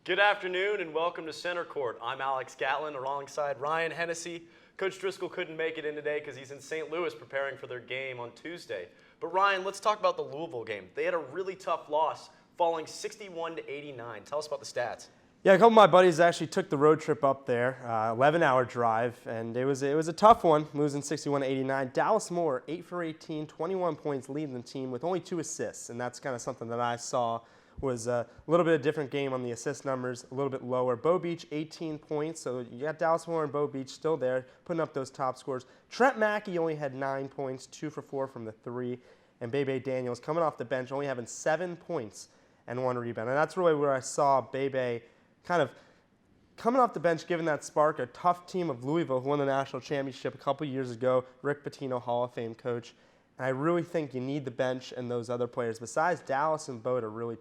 Good afternoon and welcome to Center Court. I'm Alex Gatlin alongside Ryan Hennessy. Coach Driscoll couldn't make it in today because he's in St. Louis preparing for their game on Tuesday. But Ryan, let's talk about the Louisville game. They had a really tough loss, falling 61-89. Tell us about the stats. Yeah, a couple of my buddies actually took the road trip up there, 11-hour drive, and it was a tough one, losing 61-89. Dallas Moore, 8 for 18, 21 points, leading the team with only 2 assists, and that's kind of something that I saw was a little bit of a different game on the assist numbers, a little bit lower. Bo Beach, 18 points, so you got Dallas Moore and Bo Beach still there, putting up those top scores. Trent Mackey only had 9 points, 2 for 4 from the 3, and Bebe Daniels coming off the bench, only having 7 points and 1 rebound. And that's really where I saw Bebe kind of coming off the bench, giving that spark. A tough team of Louisville who won the national championship a couple years ago, Rick Pitino, Hall of Fame coach. And I really think you need the bench and those other players besides Dallas and Bo to really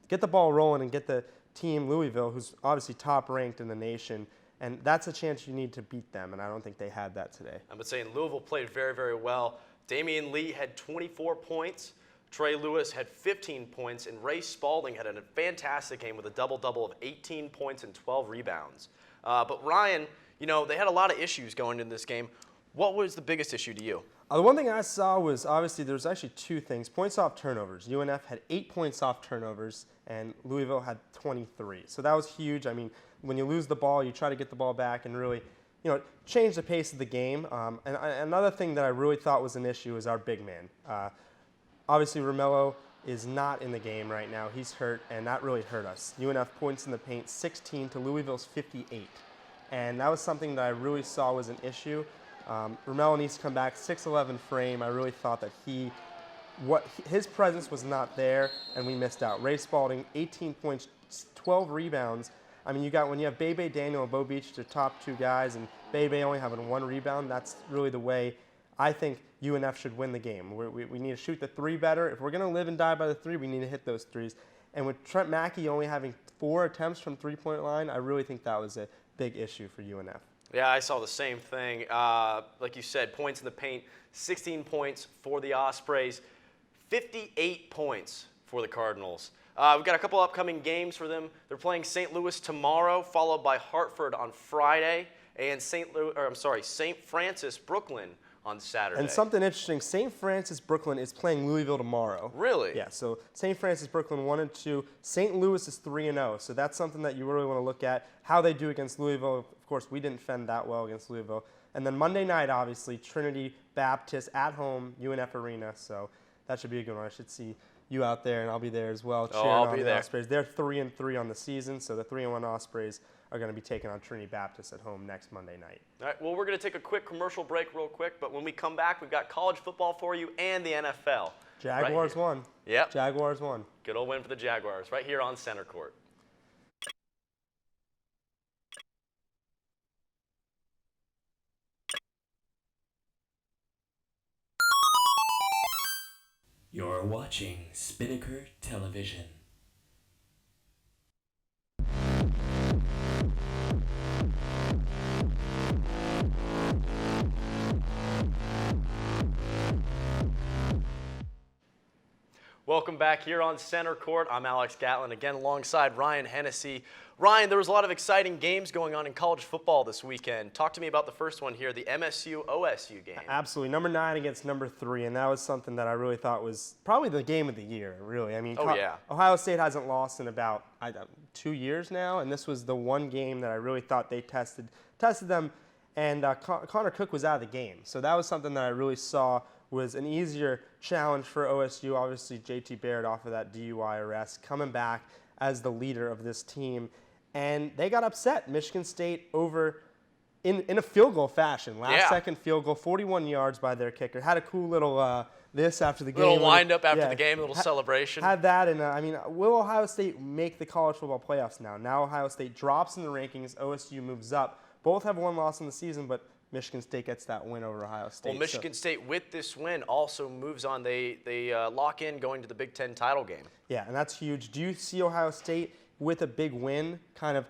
get the ball rolling and get the team, Louisville, who's obviously top ranked in the nation. And that's a chance you need to beat them, and I don't think they had that today. I'm saying Louisville played very, very well. Damian Lee had 24 points. Trey Lewis had 15 points, and Ray Spalding had a fantastic game with a double-double of 18 points and 12 rebounds. But Ryan, you know, they had a lot of issues going into this game. What was the biggest issue to you? The one thing I saw was obviously there's actually 2 things. Points off turnovers. UNF had 8 points off turnovers, and Louisville had 23. So that was huge. I mean, when you lose the ball, you try to get the ball back and really, change the pace of the game. And another thing that I really thought was an issue is our big man. Obviously, Romello is not in the game right now. He's hurt, and that really hurt us. UNF points in the paint, 16 to Louisville's 58. And that was something that I really saw was an issue. Romello needs to come back, 6'11" frame. I really thought that his presence was not there, and we missed out. Ray Spalding, 18 points, 12 rebounds. I mean, when you have Bebe Daniel and Bo Beach, the top 2 guys, and Bebe only having 1 rebound, that's really the way I think UNF should win the game. We need to shoot the 3 better. If we're going to live and die by the 3, we need to hit those 3s. And with Trent Mackey only having 4 attempts from three-point line, I really think that was a big issue for UNF. Yeah, I saw the same thing. Like you said, points in the paint, 16 points for the Ospreys, 58 points for the Cardinals. We've got a couple upcoming games for them. They're playing St. Louis tomorrow, followed by Hartford on Friday, and St. Francis, Brooklyn on Saturday. And something interesting, St. Francis Brooklyn is playing Louisville tomorrow. Really? Yeah, so St. Francis Brooklyn 1-2. St. Louis is 3-0. So that's something that you really want to look at, how they do against Louisville. Of course, we didn't fend that well against Louisville. And then Monday night, obviously, Trinity Baptist at home, UNF Arena. So that should be a good one. I should see you out there, and I'll be there as well. I'll be there. Ospreys. They're 3-3 on the season, so the 3-1 Ospreys are going to be taking on Trinity Baptist at home next Monday night. All right, well, we're going to take a quick commercial break real quick, but when we come back, we've got college football for you and the NFL. Jaguars won. Yep. Jaguars won. Good old win for the Jaguars right here on Center Court. You're watching Spinnaker Television. Welcome back here on Center Court. I'm Alex Gatlin, again alongside Ryan Hennessy. Ryan, there was a lot of exciting games going on in college football this weekend. Talk to me about the first one here, the MSU-OSU game. Absolutely. Number 9 against number 3, and that was something that I really thought was probably the game of the year, really. I mean, Ohio State hasn't lost in about 2 years now, and this was the one game that I really thought they tested them, and Connor Cook was out of the game. So that was something that I really saw was an easier challenge for OSU. Obviously, JT Barrett off of that DUI arrest, coming back as the leader of this team. And they got upset. Michigan State over in a field goal fashion. Last-second field goal, 41 yards by their kicker. Had a cool little this after the game. Little wind-up after the game, a little celebration. Had that, and I mean, will Ohio State make the college football playoffs now? Now Ohio State drops in the rankings. OSU moves up. Both have 1 loss in the season, but Michigan State gets that win over Ohio State. Well, Michigan State, with this win, also moves on. They lock in going to the Big Ten title game. Yeah, and that's huge. Do you see Ohio State with a big win kind of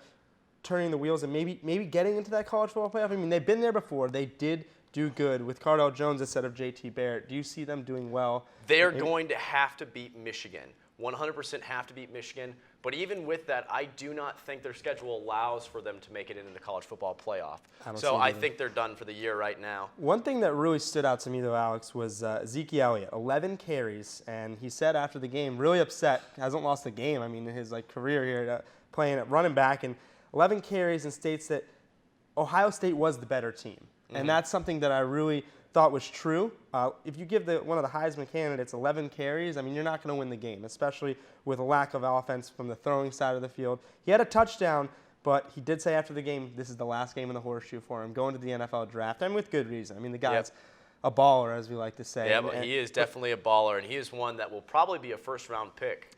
turning the wheels and maybe getting into that college football playoff? I mean, they've been there before. They did do good with Cardell Jones instead of JT Barrett. Do you see them doing well? They're going to have to beat Michigan. 100% have to beat Michigan. But even with that, I do not think their schedule allows for them to make it into the college football playoff. So I think they're done for the year right now. One thing that really stood out to me, though, Alex, was Zeke Elliott, 11 carries. And he said after the game, really upset, hasn't lost a game. I mean, in his career here, playing at running back, and 11 carries, and states that Ohio State was the better team. And that's something that I really thought was true. If you give one of the Heisman candidates 11 carries, I mean, you're not going to win the game, especially with a lack of offense from the throwing side of the field. He had a touchdown, but he did say after the game, this is the last game in the horseshoe for him, going to the NFL draft, and with good reason. I mean, the guy's a baller, as we like to say. Yeah, but he is definitely a baller, and he is one that will probably be a first-round pick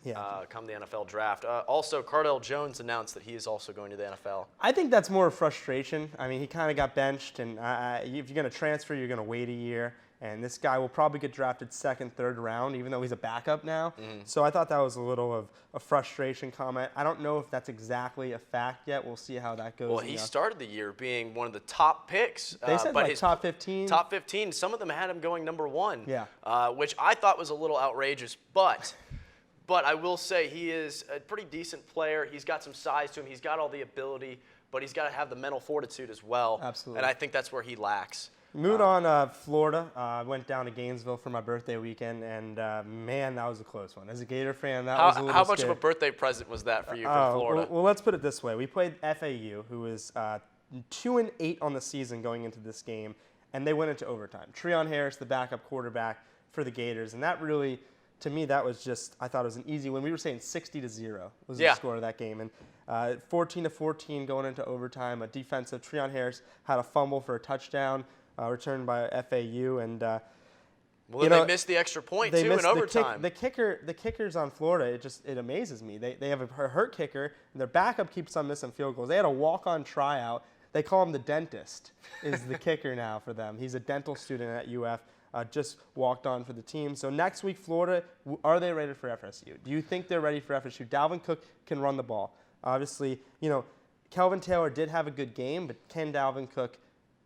come the NFL draft. Also, Cardell Jones announced that he is also going to the NFL. I think that's more of frustration. I mean, he kind of got benched, and if you're going to transfer, you're going to wait a year. And this guy will probably get drafted second, third round, even though he's a backup now. So I thought that was a little of a frustration comment. I don't know if that's exactly a fact yet. We'll see how that goes. Well, he started the year being one of the top picks. They said but like top 15. Top 15. Some of them had him going number 1. Yeah. Which I thought was a little outrageous. But I will say he is a pretty decent player. He's got some size to him. He's got all the ability, but he's got to have the mental fortitude as well. Absolutely. And I think that's where he lacks. Moving on, Florida. I went down to Gainesville for my birthday weekend, and man, that was a close one. As a Gator fan, that was a little How much scary. of a birthday present was that for you from Florida? Well, let's put it this way. We played FAU, who was 2-8 on the season going into this game, and they went into overtime. Treon Harris, the backup quarterback for the Gators, and that really, to me, that was just, I thought it was an easy win. We were saying 60-0 was the score of that game, and 14-14 going into overtime. A defensive, Treon Harris had a fumble for a touchdown. Returned by FAU, and they missed the extra point too in overtime. The kickers on Florida, it amazes me. They have a hurt kicker, and their backup keeps on missing field goals. They had a walk-on tryout. They call him the dentist. Is the kicker now for them? He's a dental student at UF. Just walked on for the team. So next week, Florida, are they ready for FSU? Do you think they're ready for FSU? Dalvin Cook can run the ball. Obviously, Kelvin Taylor did have a good game, but can Dalvin Cook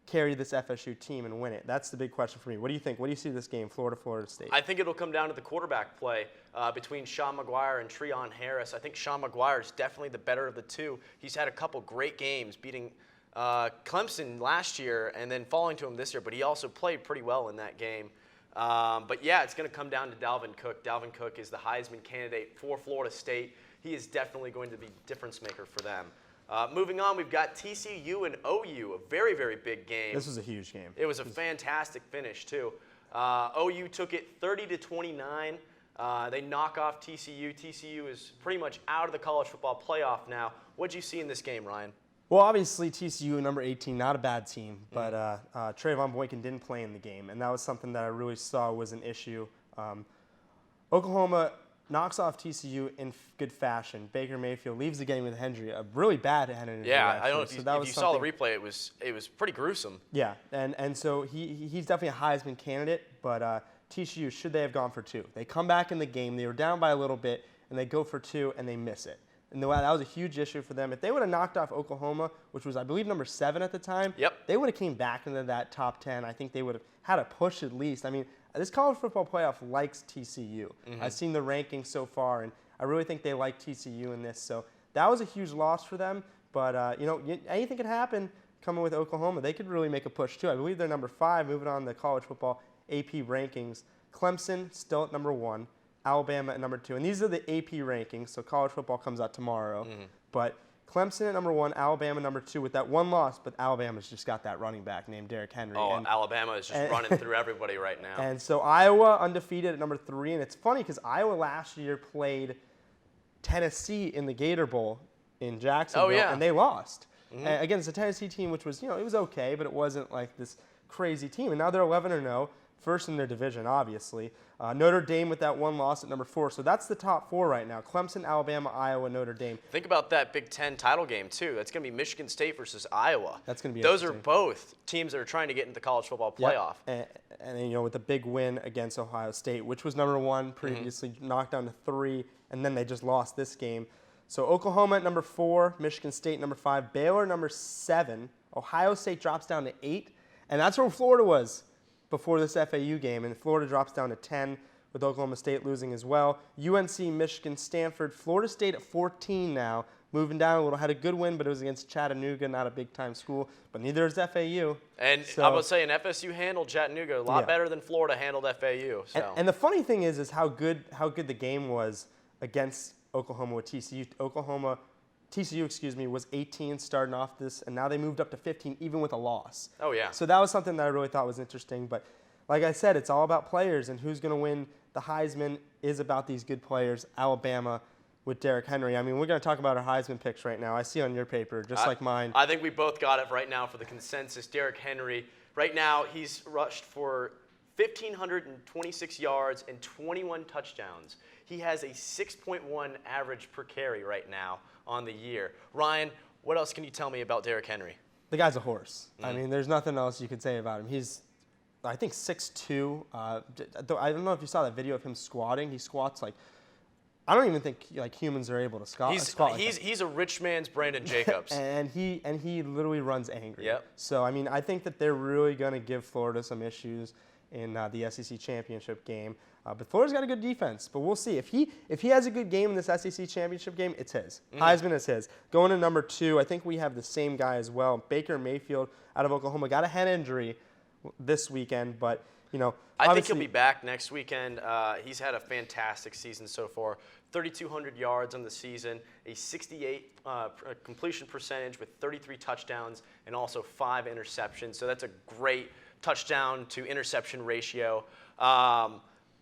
carry this FSU team and win it? That's the big question for me. What do you think? What do you see this game, Florida State? I think it'll come down to the quarterback play between Sean McGuire and Treon Harris. I think Sean McGuire is definitely the better of the two. He's had a couple great games, beating Clemson last year and then falling to him this year, but he also played pretty well in that game. But yeah, it's going to come down to Dalvin Cook. Dalvin Cook is the Heisman candidate for Florida State. He is definitely going to be a difference maker for them. Moving on, we've got TCU and OU, a very, very big game. This was a huge game. It was a fantastic finish, too. OU took it 30-29. They knock off TCU. TCU is pretty much out of the college football playoff now. What did you see in this game, Ryan? Well, obviously, TCU, number 18, not a bad team, but Trayvon Boykin didn't play in the game, and that was something that I really saw was an issue. Oklahoma knocks off TCU in good fashion. Baker Mayfield leaves the game with Hendry, a really bad head injury. Yeah, I don't know if you saw the replay. It was pretty gruesome. Yeah, and so he's definitely a Heisman candidate, but TCU, should they have gone for 2? They come back in the game. They were down by a little bit, and they go for 2, and they miss it. And that was a huge issue for them. If they would have knocked off Oklahoma, which was, I believe, number 7 at the time, they would have came back into that top 10. I think they would have had a push at least. I mean, this college football playoff likes TCU. I've seen the rankings so far, and I really think they like TCU in this. So that was a huge loss for them. But, anything could happen coming with Oklahoma. They could really make a push, too. I believe they're number 5, moving on the college football AP rankings. Clemson still at number 1. Alabama at number 2. And these are the AP rankings, so college football comes out tomorrow. But Clemson at number 1, Alabama number 2 with that one loss, but Alabama's just got that running back named Derrick Henry. Oh, Alabama is just running through everybody right now. And so Iowa undefeated at number 3, and it's funny because Iowa last year played Tennessee in the Gator Bowl in Jacksonville, and they lost. Against a Tennessee team, which was, it was okay, but it wasn't like this crazy team. And now they're 11-0. First in their division, obviously. Notre Dame with that one loss at number 4. So that's the top 4 right now. Clemson, Alabama, Iowa, Notre Dame. Think about that Big Ten title game, too. That's going to be Michigan State versus Iowa. That's going to be Those are both teams that are trying to get into the college football playoff. Yep. And with a big win against Ohio State, which was number 1 previously, knocked down to 3, and then they just lost this game. So Oklahoma at number 4, Michigan State number 5, Baylor number 7, Ohio State drops down to 8, and that's where Florida was before this FAU game, and Florida drops down to 10 with Oklahoma State losing as well. UNC, Michigan, Stanford, Florida State at 14 now, moving down a little. Had a good win, but it was against Chattanooga, not a big-time school. But neither is FAU. And So- I would say an FSU handled Chattanooga a lot Yeah. better than Florida handled FAU. So. And the funny thing is how good the game was against Oklahoma with TCU. TCU was 18 starting off this, and now they moved up to 15 even with a loss. Oh, yeah. So that was something that I really thought was interesting. But like I said, it's all about players, and who's going to win the Heisman is about these good players. Alabama with Derrick Henry. I mean, we're going to talk about our Heisman picks right now. I see on your paper, just like mine. I think we both got it right now for the consensus. Derrick Henry, right now, he's rushed for 1,526 yards and 21 touchdowns. He has a 6.1 average per carry right now on the year. Ryan, what else can you tell me about Derrick Henry? The guy's a horse. I mean, there's nothing else you could say about him. He's, I think, 6'2". I don't know if you saw that video of him squatting. He squats like, I don't even think like humans are able to squat. He's a rich man's Brandon Jacobs. and he literally runs angry. Yep. So I mean, I think that they're really going to give Florida some issues in the SEC championship game. But Florida's got a good defense. But we'll see if he has a good game in this SEC championship game. It's his. Heisman is his. Going to number 2, I think we have the same guy as well. Baker Mayfield out of Oklahoma got a head injury this weekend, but you know. I think he'll be back next weekend. He's had a fantastic season so far. 3,200 yards on the season, a 68 completion percentage with 33 touchdowns and also 5 interceptions. So that's a great touchdown to interception ratio.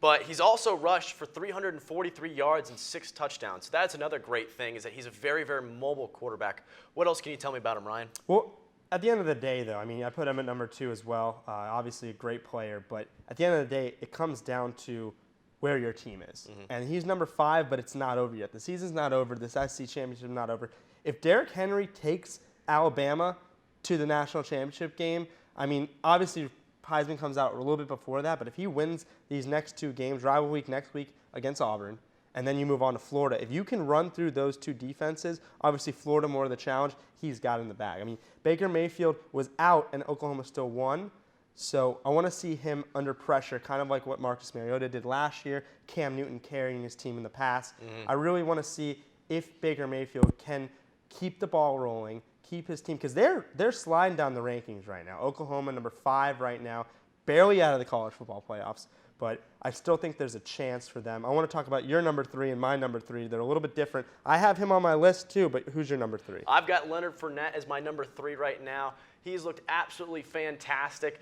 But he's also rushed for 343 yards and 6 touchdowns. So that's another great thing, is that he's a very, very mobile quarterback. What else can you tell me about him, Ryan? Well, at the end of the day, though, I mean, I put him at number 2 as well. Obviously a great player, but at the end of the day, it comes down to where your team is. And he's number 5, but it's not over yet. The season's not over. This SEC championship is not over. If Derrick Henry takes Alabama to the national championship game, I mean, obviously Heisman comes out a little bit before that, but if he wins these next 2 games, rival week next week against Auburn, and then you move on to Florida, if you can run through those 2 defenses, obviously Florida more of the challenge, he's got in the bag. I mean, Baker Mayfield was out and Oklahoma still won, so I want to see him under pressure, kind of like what Marcus Mariota did last year, Cam Newton carrying his team in the past. I really want to see if Baker Mayfield can keep the ball rolling, keep his team, because they're sliding down the rankings right now. Oklahoma number 5 right now, barely out of the college football playoffs, but I still think there's a chance for them. I want to talk about your number 3 and my number 3. They're a little bit different. I have him on my list too, but who's your number 3? I've got Leonard Fournette as my number 3 right now. He's looked absolutely fantastic,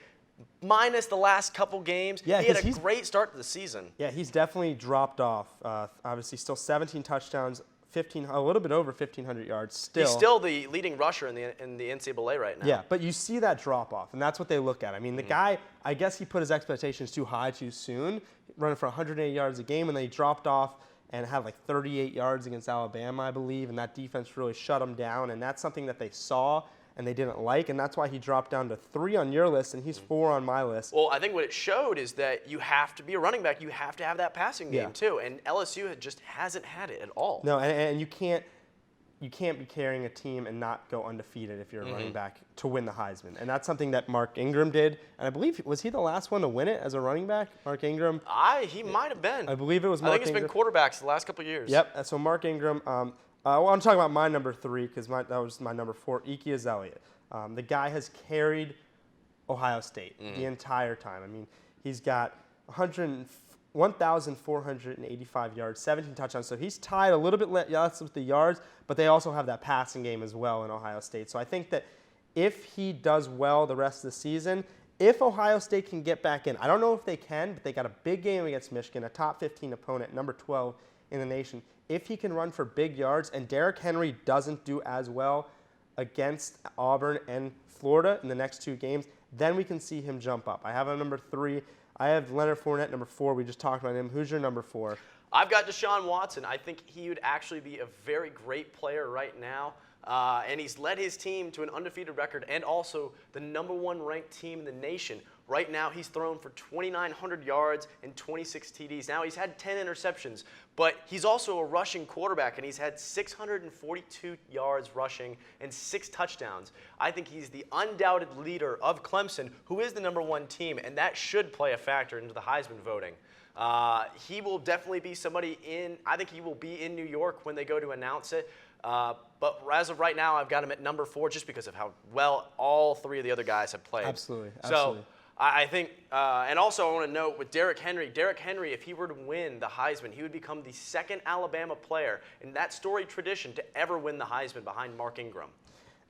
minus the last couple games. Yeah, he had a great start to the season. Yeah, he's definitely dropped off. Obviously, still 17 touchdowns, a little bit over 1,500 yards still. He's still the leading rusher in the NCAA right now. Yeah, but you see that drop off, and that's what they look at. I mean, the guy, I guess he put his expectations too high too soon, running for 180 yards a game, and then he dropped off and had like 38 yards against Alabama, I believe, and that defense really shut him down, and that's something that they saw and they didn't like, and that's why he dropped down to 3 on your list, and he's 4 on my list. Well, I think what it showed is that you have to be a running back. You have to have that passing game too, and LSU just hasn't had it at all. No, and you can't be carrying a team and not go undefeated if you're a running back to win the Heisman, and that's something that Mark Ingram did, and I believe, was he the last one to win it as a running back, Mark Ingram? He might have been. I believe it was Mark Ingram. I think it's been quarterbacks the last couple of years. Yep, so Mark Ingram. I'm talking about my number 3 because that was my number 4, Ike Azalea. The guy has carried Ohio State the entire time. I mean, he's got 1,485 yards, 17 touchdowns. So he's tied a little bit less with the yards, but they also have that passing game as well in Ohio State. So I think that if he does well the rest of the season, if Ohio State can get back in, I don't know if they can, but they got a big game against Michigan, a top 15 opponent, number 12 in the nation. If he can run for big yards and Derrick Henry doesn't do as well against Auburn and Florida in the next 2 games, then we can see him jump up. I have him number 3. I have Leonard Fournette number 4. We just talked about him. Who's your number 4? I've got Deshaun Watson. I think he would actually be a very great player right now. and he's led his team to an undefeated record and also the #1 ranked team in the nation. Right now, he's thrown for 2,900 yards and 26 TDs. Now, he's had 10 interceptions, but he's also a rushing quarterback, and he's had 642 yards rushing and 6 touchdowns. I think he's the undoubted leader of Clemson, who is the #1 team, and that should play a factor into the Heisman voting. He will definitely be somebody I think he will be in New York when they go to announce it. But as of right now, I've got him at #4 just because of how well all 3 of the other guys have played. Absolutely. So I think, and also I want to note with Derrick Henry, if he were to win the Heisman, he would become the 2nd Alabama player in that storied tradition to ever win the Heisman behind Mark Ingram.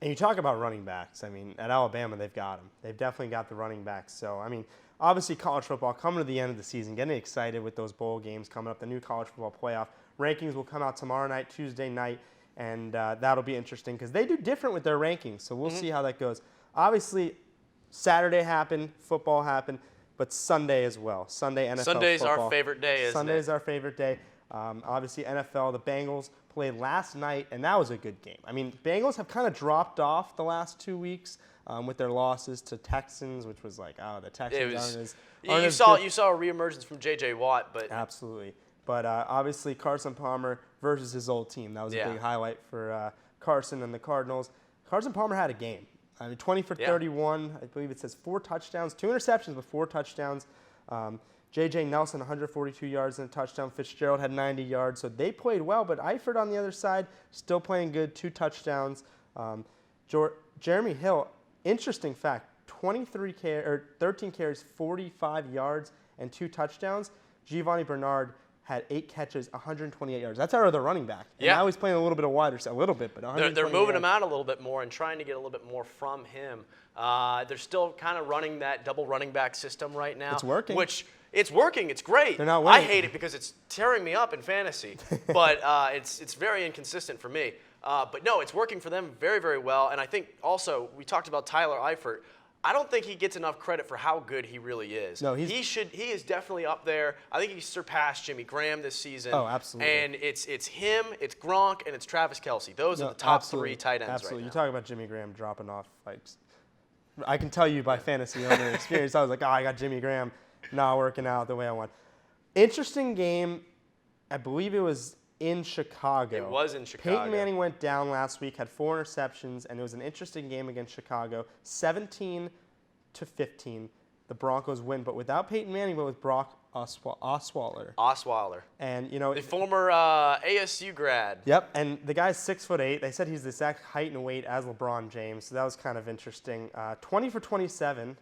And you talk about running backs. I mean, at Alabama, they've got them. They've definitely got the running backs. So, I mean, obviously college football coming to the end of the season, getting excited with those bowl games coming up, the new college football playoff. Rankings will come out tomorrow night, Tuesday night, and that'll be interesting because they do different with their rankings. So we'll see how that goes. Obviously, Saturday happened, football happened, but Sunday as well. Sunday NFL Sunday's football. our favorite day, isn't it? Sunday's our favorite day. Obviously, NFL, the Bengals played last night, and that was a good game. I mean, Bengals have kind of dropped off the last 2 weeks with their losses to Texans, which was like, the Texans aren't as good. You saw a reemergence from J.J. Watt, but Absolutely. But obviously, Carson Palmer versus his old team. That was a big highlight for Carson and the Cardinals. Carson Palmer had a game. I mean, 20 for 31. I believe it says 4 touchdowns, 2 interceptions, but 4 touchdowns. J.J. Nelson, 142 yards and a touchdown. Fitzgerald had 90 yards. So they played well, but Eifert on the other side, still playing good, 2 touchdowns. Jeremy Hill, interesting fact, 13 carries, 45 yards, and 2 touchdowns. Giovanni Bernard had 8 catches, 128 yards. That's our other running back. And now he's playing a little bit of wider, a little bit, but 128 they're moving him out a little bit more and trying to get a little bit more from him. They're still kind of running that double running back system right now. It's working. It's working. It's great. They're not winning. I hate it because it's tearing me up in fantasy, but it's very inconsistent for me. But no, it's working for them very, very well. And I think also we talked about Tyler Eifert. I don't think he gets enough credit for how good he really is. No, he is definitely up there. I think he surpassed Jimmy Graham this season. Oh, absolutely. And it's him, it's Gronk, and it's Travis Kelce. Those are the top 3 tight ends absolutely. right now. You talk about Jimmy Graham dropping off. Like, I can tell you by fantasy owner experience, I was like, I got Jimmy Graham not working out the way I want. Interesting game. I believe it was in Chicago. It was in Chicago. Peyton Manning went down last week, had 4 interceptions, and it was an interesting game against Chicago. 17-15, the Broncos win, but without Peyton Manning, but with Brock Osweiler. And, the former ASU grad. Yep, and the guy's 6'8". They said he's the exact height and weight as LeBron James, so that was kind of interesting. 20 for 27,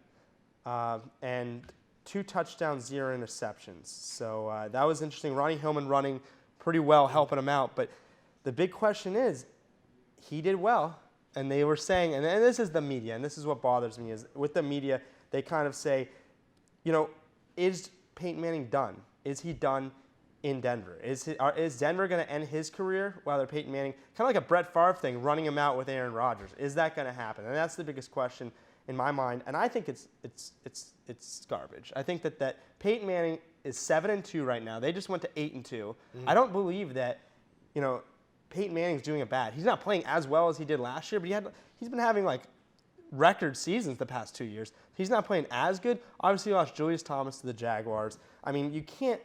and 2 touchdowns, 0 interceptions. So that was interesting. Ronnie Hillman running pretty well, helping him out. But the big question is, he did well, and they were saying, and this is the media, and this is what bothers me, is with the media, they kind of say, is Peyton Manning done? Is he done in Denver? Is Denver going to end his career while they're Peyton Manning? Kind of like a Brett Favre thing, running him out with Aaron Rodgers. Is that going to happen? And that's the biggest question in my mind, and I think it's garbage. I think that Peyton Manning is 7-2 right now. They just went to 8-2. Mm-hmm. I don't believe that, Peyton Manning's doing it bad. He's not playing as well as he did last year, but he's been having like record seasons the past 2 years. He's not playing as good. Obviously, he lost Julius Thomas to the Jaguars. I mean, you can't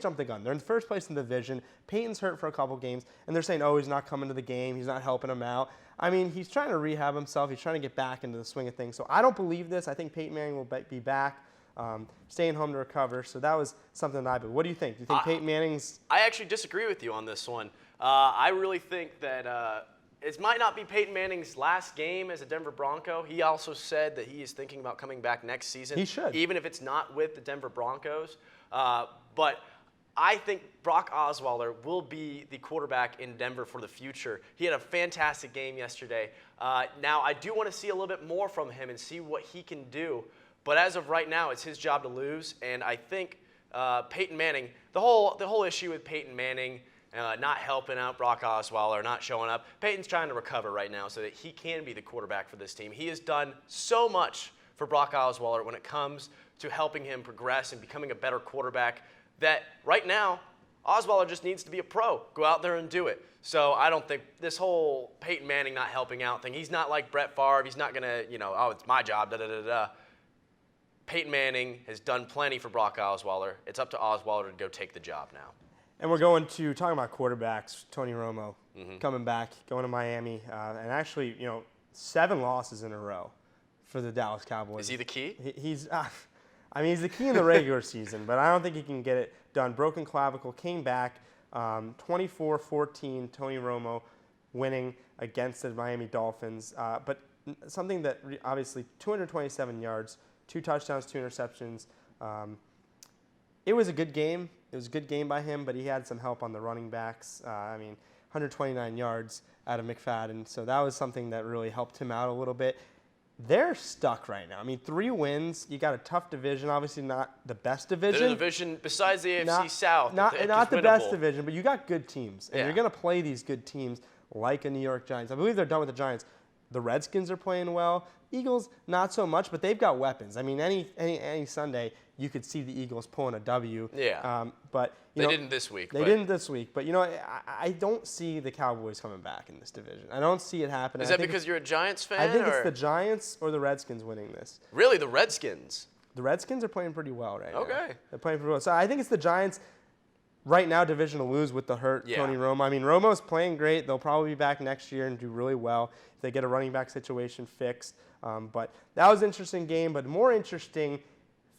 jump the gun. They're in first place in the division. Peyton's hurt for a couple games, and they're saying, he's not coming to the game. He's not helping him out. I mean, he's trying to rehab himself. He's trying to get back into the swing of things. So I don't believe this. I think Peyton Manning will be back, staying home to recover. So that was something that I believe. What do you think? Do you think Peyton Manning's... I actually disagree with you on this one. I really think that it might not be Peyton Manning's last game as a Denver Bronco. He also said that he is thinking about coming back next season. He should. Even if it's not with the Denver Broncos. But I think Brock Osweiler will be the quarterback in Denver for the future. He had a fantastic game yesterday. Now, I do want to see a little bit more from him and see what he can do. But as of right now, it's his job to lose. And I think Peyton Manning, the whole issue with Peyton Manning not helping out Brock Osweiler, not showing up, Peyton's trying to recover right now so that he can be the quarterback for this team. He has done so much for Brock Osweiler when it comes to helping him progress and becoming a better quarterback that right now Osweiler just needs to be a pro. Go out there and do it. So I don't think this whole Peyton Manning not helping out thing, he's not like Brett Favre. He's not going to, oh, it's my job, da-da-da-da. Peyton Manning has done plenty for Brock Osweiler. It's up to Osweiler to go take the job now. And we're going to talking about quarterbacks. Tony Romo coming back, going to Miami, and actually, 7 losses in a row for the Dallas Cowboys. Is he the key? He's he's the key in the regular season, but I don't think he can get it done. Broken clavicle, came back, 24-14. Tony Romo winning against the Miami Dolphins, but something that obviously 227 yards, 2 touchdowns, 2 interceptions. It was a good game. It was a good game by him, but he had some help on the running backs. 129 yards out of McFadden, so that was something that really helped him out a little bit. They're stuck right now. 3 wins. You got a tough division. Obviously, not the best division. The division besides the AFC South. Not the best division, but you got good teams, and Yeah. you're going to play these good teams like a New York Giants. I believe they're done with the Giants. The Redskins are playing well. Eagles, not so much, but they've got weapons. Any Sunday, you could see the Eagles pulling a W. Yeah. But They didn't this week. They didn't this week. But, I don't see the Cowboys coming back in this division. I don't see it happening. Is that because you're a Giants fan? I think or? it's the Giants or the Redskins winning this. Really, the Redskins? The Redskins are playing pretty well right now. Okay. They're playing pretty well. So I think it's the Giants. Right now, division to lose with the hurt Yeah. Tony Romo. Romo's playing great. They'll probably be back next year and do really well if they get a running back situation fixed. But that was an interesting game. But more interesting,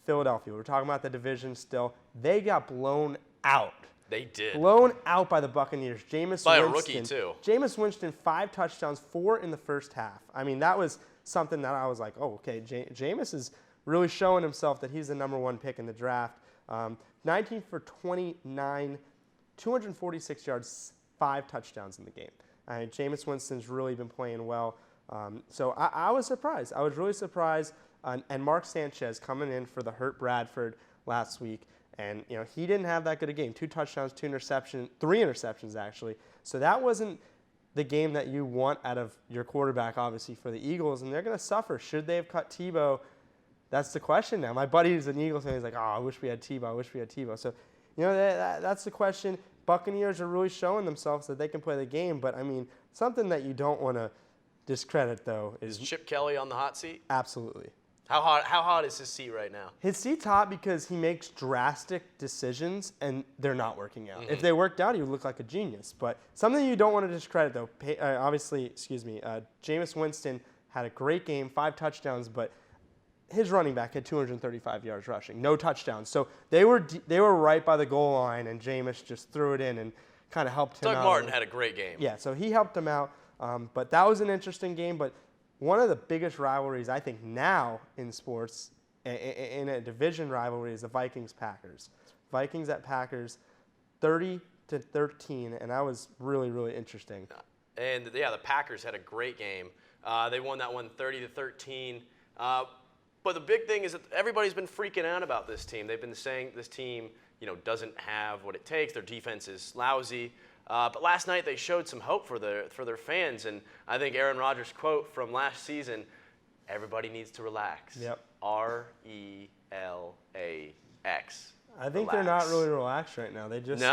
Philadelphia. We're talking about the division still. They got blown out. They did. Blown out by the Buccaneers. Jameis By a Winston. rookie, too. Jameis Winston, 5 touchdowns, 4 in the first half. that was something that I was like, oh, okay, Jameis is really showing himself that he's the number 1 pick in the draft. 19 for 29, 246 yards, 5 touchdowns in the game. Jameis Winston's really been playing well. So I was surprised. I was really surprised. And Mark Sanchez coming in for the hurt Bradford last week. And, he didn't have that good a game. 2 touchdowns, 3 interceptions, actually. So that wasn't the game that you want out of your quarterback, obviously, for the Eagles. And they're going to suffer. Should they have cut Tebow? That's the question now. My buddy who's an Eagles fan, he's like, I wish we had Tebow. So, that's the question. Buccaneers are really showing themselves that they can play the game. But, something that you don't want to discredit, though, Is Chip Kelly on the hot seat? absolutely. How hot is his seat right now? His seat's hot because he makes drastic decisions, and they're not working out. If they worked out, he would look like a genius. But something you don't want to discredit, though, Jameis Winston had a great game, 5 touchdowns, but his running back had 235 yards rushing, no touchdowns. So they were right by the goal line, and Jameis just threw it in and kind of helped him out. Doug Martin had a great game. Yeah, so he helped him out. But that was an interesting game. But one of the biggest rivalries, I think, now in sports, in a division rivalry, is the Vikings-Packers. Vikings at Packers, 30-13, and that was really, really interesting. And, the Packers had a great game. They won that one 30-13. But the big thing is that everybody's been freaking out about this team. They've been saying this team, doesn't have what it takes. Their defense is lousy. But last night they showed some hope for their fans, and I think Aaron Rodgers' quote from last season, "Everybody needs to relax." Yep. RELAX. I think they're not really relaxed right now. They just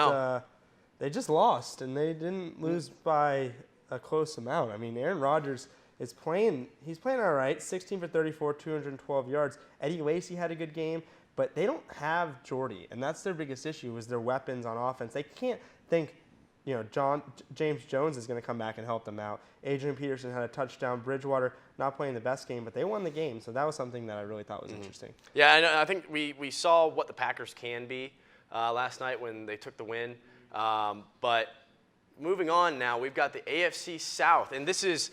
lost, and they didn't lose by a close amount. Aaron Rodgers is playing. He's playing all right. 16 for 34, 212 yards. Eddie Lacy had a good game, but they don't have Jordy, and that's their biggest issue is their weapons on offense. They can't think. James Jones is going to come back and help them out. Adrian Peterson had a touchdown. Bridgewater not playing the best game, but they won the game. So that was something that I really thought was interesting. Yeah, I think we saw what the Packers can be last night when they took the win. But moving on now, we've got the AFC South, and this is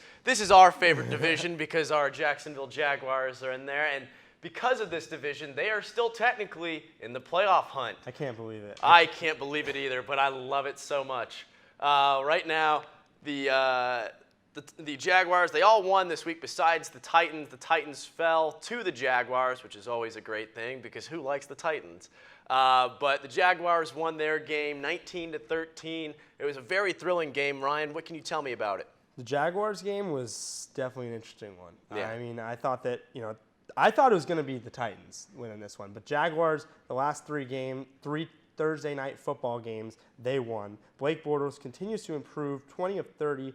our favorite division because our Jacksonville Jaguars are in there, and because of this division, they are still technically in the playoff hunt. I can't believe it. I can't believe it either, but I love it so much. Right now, the Jaguars, they all won this week besides the Titans. The Titans fell to the Jaguars, which is always a great thing because who likes the Titans? But the Jaguars won their game 19-13. It was a very thrilling game. Ryan, what can you tell me about it? The Jaguars game was definitely an interesting one. Yeah. I thought that, I thought it was going to be the Titans winning this one. But Jaguars, the last 3 Thursday night football games, they won. Blake Bortles continues to improve, 21 of 30,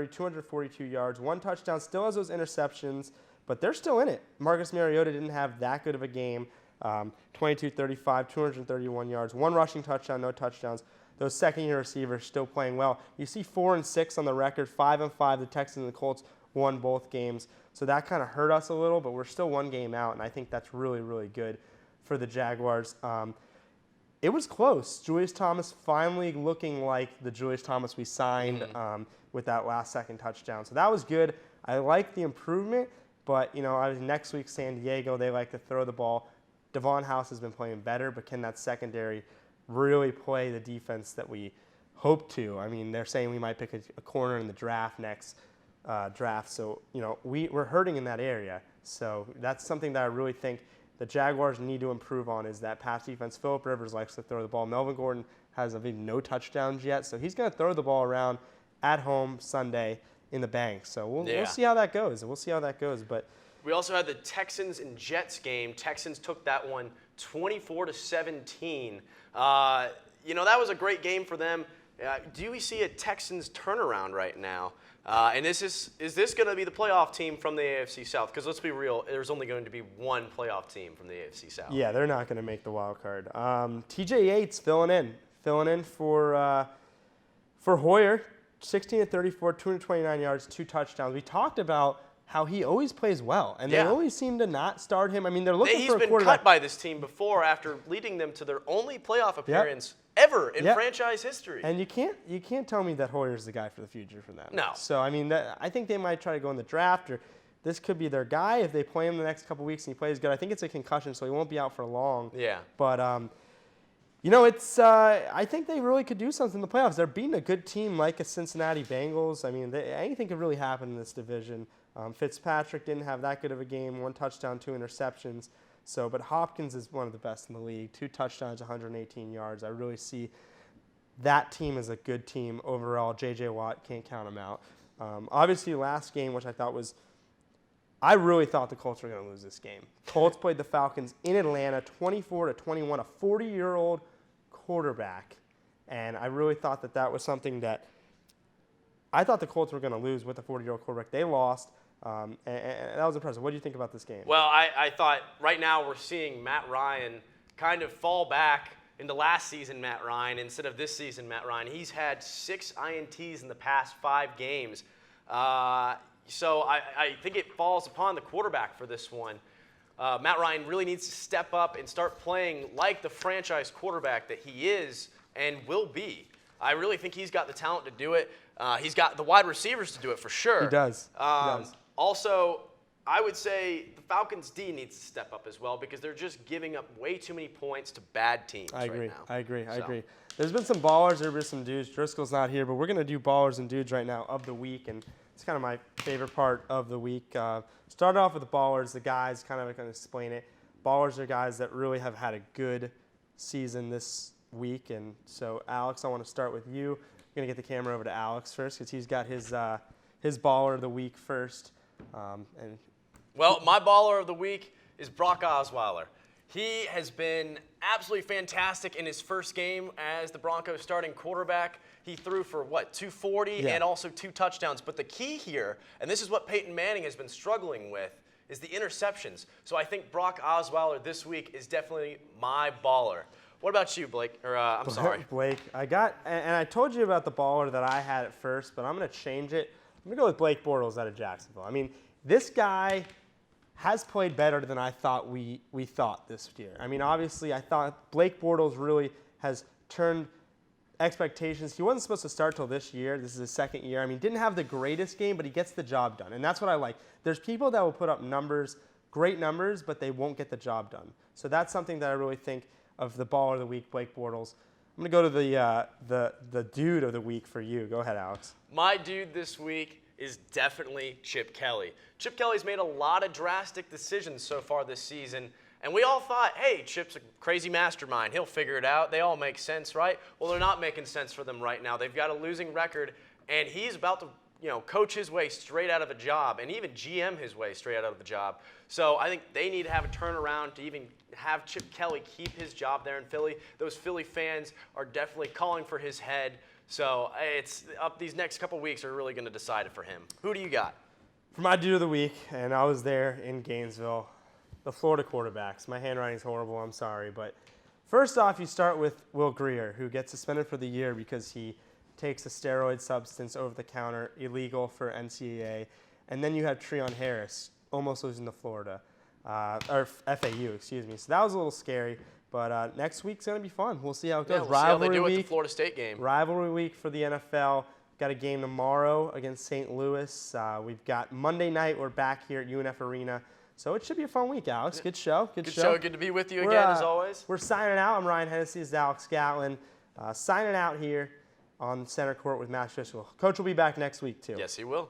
242 yards, 1 touchdown, still has those interceptions, but they're still in it. Marcus Mariota didn't have that good of a game. 22-35, 231 yards, 1 rushing touchdown, no touchdowns. Those second-year receivers still playing well. You see 4-6 on the record, 5-5. The Texans and the Colts won both games. So that kind of hurt us a little, but we're still 1 game out, and I think that's really, really good for the Jaguars. It was close. Julius Thomas finally looking like the Julius Thomas we signed with that last-second touchdown. So that was good. I like the improvement, but, next week, San Diego, they like to throw the ball. Devon House has been playing better, but can that secondary really play the defense that we hope to? I mean, they're saying we might pick a corner in the draft next draft. So, we're hurting in that area. So that's something that I really think the Jaguars need to improve on is that pass defense. Phillip Rivers likes to throw the ball. Melvin Gordon has no touchdowns yet, so he's going to throw the ball around at home Sunday in the bank. So we'll see how that goes. But we also had the Texans and Jets game. Texans took that one 24-17. That was a great game for them. Do we see a Texans turnaround right now? And is this going to be the playoff team from the AFC South? Because let's be real, there's only going to be one playoff team from the AFC South. Yeah, they're not going to make the wild card. TJ Yates filling in for Hoyer, 16-34, 229 yards, 2 touchdowns. We talked about how he always plays well, and they always seem to not start him. I mean, they're looking for a quarterback. He's been cut by this team before after leading them to their only playoff appearance ever in franchise history. And you can't tell me that Hoyer's the guy for the future for them. No. So, I mean, I think they might try to go in the draft, or this could be their guy if they play him the next couple weeks and he plays good. I think it's a concussion, so he won't be out for long. Yeah. But, it's I think they really could do something in the playoffs. They're beating a good team like a Cincinnati Bengals. I mean, anything could really happen in this division. Fitzpatrick didn't have that good of a game, 1 touchdown, 2 interceptions. So, but Hopkins is one of the best in the league, 2 touchdowns, 118 yards. I really see that team as a good team overall. J.J. Watt, can't count him out. Obviously, last game, which I really thought the Colts were going to lose this game. Colts played the Falcons in Atlanta, 24-21, a 40-year-old quarterback. And I really thought that was something that I thought the Colts were going to lose with a 40-year-old quarterback. They lost. And that was impressive. What do you think about this game? Well, I thought right now we're seeing Matt Ryan kind of fall back into last season Matt Ryan instead of this season Matt Ryan. He's had 6 INTs in the past 5 games. So I think it falls upon the quarterback for this one. Matt Ryan really needs to step up and start playing like the franchise quarterback that he is and will be. I really think he's got the talent to do it. He's got the wide receivers to do it for sure. He does. Also, I would say the Falcons' D needs to step up as well because they're just giving up way too many points to bad teams right now. I agree. There's been some ballers, there's been some dudes. Driscoll's not here, but we're going to do ballers and dudes right now of the week, and it's kind of my favorite part of the week. Start off with the ballers, the guys, kind of going to explain it. Ballers are guys that really have had a good season this week, and so, Alex, I want to start with you. I'm going to get the camera over to Alex first because he's got his baller of the week first. Well, my baller of the week is Brock Osweiler. He has been absolutely fantastic in his first game as the Broncos starting quarterback. He threw for, 240 and also 2 touchdowns. But the key here, and this is what Peyton Manning has been struggling with, is the interceptions. So I think Brock Osweiler this week is definitely my baller. What about you, Blake? I'm sorry. Blake, and I told you about the baller that I had at first, but I'm going to change it. I'm going to go with Blake Bortles out of Jacksonville. I mean, this guy has played better than I thought we thought this year. I mean, obviously, I thought Blake Bortles really has turned expectations. He wasn't supposed to start till this year. This is his second year. I mean, didn't have the greatest game, but he gets the job done, and that's what I like. There's people that will put up numbers, great numbers, but they won't get the job done. So that's something that I really think of the baller of the week, Blake Bortles. I'm going to go to the dude of the week for you. Go ahead, Alex. My dude this week is definitely Chip Kelly. Chip Kelly's made a lot of drastic decisions so far this season, and we all thought, hey, Chip's a crazy mastermind. He'll figure it out. They all make sense, right? Well, they're not making sense for them right now. They've got a losing record, and he's about to coach his way straight out of a job and even GM his way straight out of the job. So I think they need to have a turnaround to even have Chip Kelly keep his job there in Philly. Those Philly fans are definitely calling for his head. So it's up. These next couple weeks are really going to decide it for him. Who do you got? For my dude of the week, and I was there in Gainesville, the Florida quarterbacks. My handwriting's horrible, I'm sorry. But first off, you start with Will Grier, who gets suspended for the year because he takes a steroid substance over the counter, illegal for NCAA. And then you have Treon Harris, almost losing to Florida, or FAU, excuse me. So that was a little scary. But next week's going to be fun. We'll see how it goes. Yeah, we'll see how they do with the Florida State game. Rivalry week for the NFL. Got a game tomorrow against St. Louis. We've got Monday night. We're back here at UNF Arena. So it should be a fun week, Alex. Good show. Good show. Good to be with you again, as always. We're signing out. I'm Ryan Hennessy. This is Alex Gatlin. Signing out here on center court with Matt Driscoll. Coach will be back next week, too. Yes, he will.